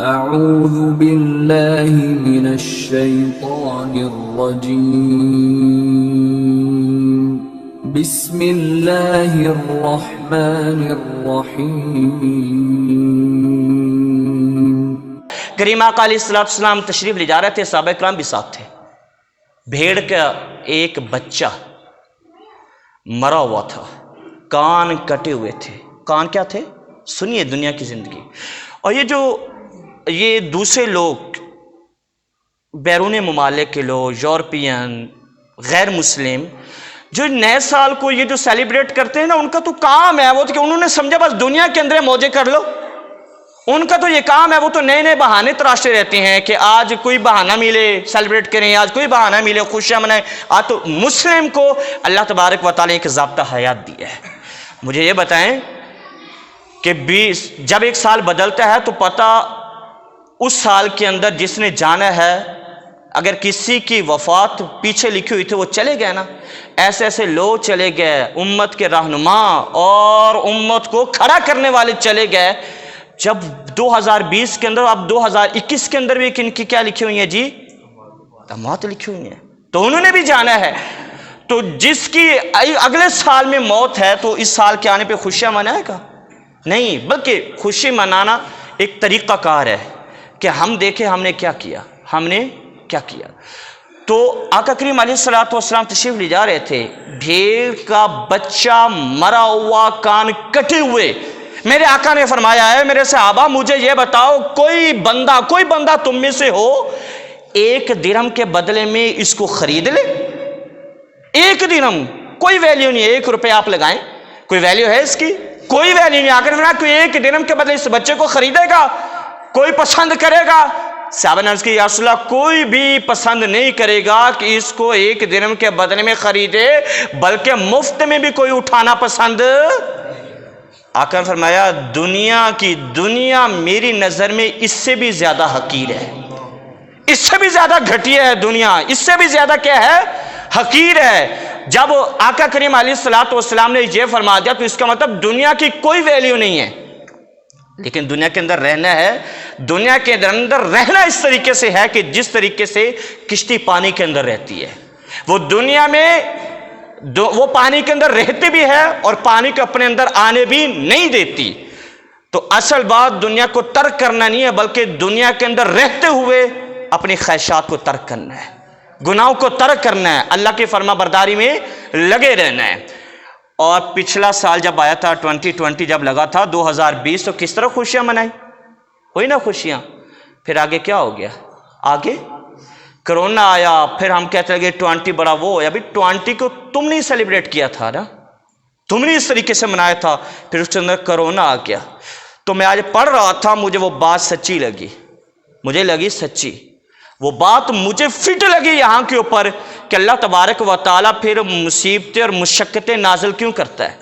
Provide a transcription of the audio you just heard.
اعوذ باللہ من الشیطان الرجیم بسم اللہ الرحمن الرحیم۔ کریم آقا علیہ السلام تشریف لے جا رہے تھے، صحابہ کرام بھی ساتھ تھے۔ بھیڑ کا ایک بچہ مرا ہوا تھا، کان کٹے ہوئے تھے۔ کان کیا تھے؟ سنیے دنیا کی زندگی۔ اور یہ دوسرے لوگ، بیرون ممالک کے لوگ، یورپین، غیر مسلم، جو نئے سال کو یہ جو سیلیبریٹ کرتے ہیں نا، ان کا تو کام ہے وہ، کہ انہوں نے سمجھا بس دنیا کے اندر موجے کر لو۔ ان کا تو یہ کام ہے، وہ تو نئے نئے بہانے تراشتے رہتے ہیں کہ آج کوئی بہانہ ملے سیلیبریٹ کریں، آج کوئی بہانہ ملے خوشیاں منائیں۔ آج تو مسلم کو اللہ تبارک و تعالیٰ ایک ضابطہ حیات دیا ہے۔ مجھے یہ بتائیں کہ جب ایک سال بدلتا ہے تو پتہ اس سال کے اندر جس نے جانا ہے، اگر کسی کی وفات پیچھے لکھی ہوئی تھی وہ چلے گئے نا، ایسے ایسے لوگ چلے گئے، امت کے رہنما اور امت کو کھڑا کرنے والے چلے گئے۔ جب 2020 کے اندر، اب 2021 کے اندر بھی کن کی کیا لکھی ہوئی ہیں جی؟ موت لکھی ہوئی ہیں، تو انہوں نے بھی جانا ہے۔ تو جس کی اگلے سال میں موت ہے تو اس سال کے آنے پہ خوشیاں منائے گا؟ نہیں، بلکہ خوشی منانا ایک طریقہ کار ہے کہ ہم دیکھیں ہم نے کیا کیا، ہم نے کیا کیا۔ تو آقا کریم علیہ السلام تشریف لے جا رہے تھے، بھیڑ کا بچہ مرا ہوا، کان کٹے ہوئے۔ میرے آقا نے فرمایا ہے، میرے صحابہ مجھے یہ بتاؤ، کوئی بندہ تم میں سے ہو 1 درہم کے بدلے میں اس کو خرید لے؟ 1 درہم، کوئی ویلیو نہیں ہے۔ 1 روپے آپ لگائیں، کوئی ویلیو ہے اس کی؟ کوئی ویلیو نہیں۔ آقا نے فرمایا کوئی 1 درہم کے بدلے اس بچے کو خریدے گا؟ کوئی پسند کرے گا؟ صحابہ نے عرض کی یا رسول اللہ کوئی بھی پسند نہیں کرے گا کہ اس کو 1 درہم کے بدلے میں خریدے، بلکہ مفت میں بھی کوئی اٹھانا پسند۔ آقا نے فرمایا دنیا میری نظر میں اس سے بھی زیادہ حقیر ہے، اس سے بھی زیادہ گھٹیا ہے دنیا، اس سے بھی زیادہ کیا ہے؟ حقیر ہے۔ جب آقا کریم علیہ السلام نے یہ فرما دیا تو اس کا مطلب دنیا کی کوئی ویلیو نہیں ہے، لیکن دنیا کے اندر رہنا ہے۔ دنیا کے اندر رہنا اس طریقے سے ہے کہ جس طریقے سے کشتی پانی کے اندر رہتی ہے، وہ دنیا میں وہ پانی کے اندر رہتی بھی ہے اور پانی کو اپنے اندر آنے بھی نہیں دیتی۔ تو اصل بات دنیا کو ترک کرنا نہیں ہے، بلکہ دنیا کے اندر رہتے ہوئے اپنی خواہشات کو ترک کرنا ہے، گناہوں کو ترک کرنا ہے، اللہ کی فرما برداری میں لگے رہنا ہے۔ اور پچھلا سال جب آیا تھا 2020 جب لگا تھا 2020، تو کس طرح خوشیاں منائی؟ ہوئی نا خوشیاں؟ پھر آگے کیا ہو گیا؟ آگے کرونا آیا، پھر ہم کہتے لگے 20 بڑا وہ ہے۔ ابھی 20 کو تم نے سیلیبریٹ کیا تھا نا، تم نے اس طریقے سے منایا تھا، پھر اس کے اندر کرونا آ گیا۔ تو میں آج پڑھ رہا تھا، مجھے وہ بات سچی لگی، مجھے لگی سچی، وہ بات مجھے فٹ لگی یہاں کے اوپر کہ اللہ تبارک و تعالیٰ پھر مصیبتیں اور مشقتیں نازل کیوں کرتا ہے؟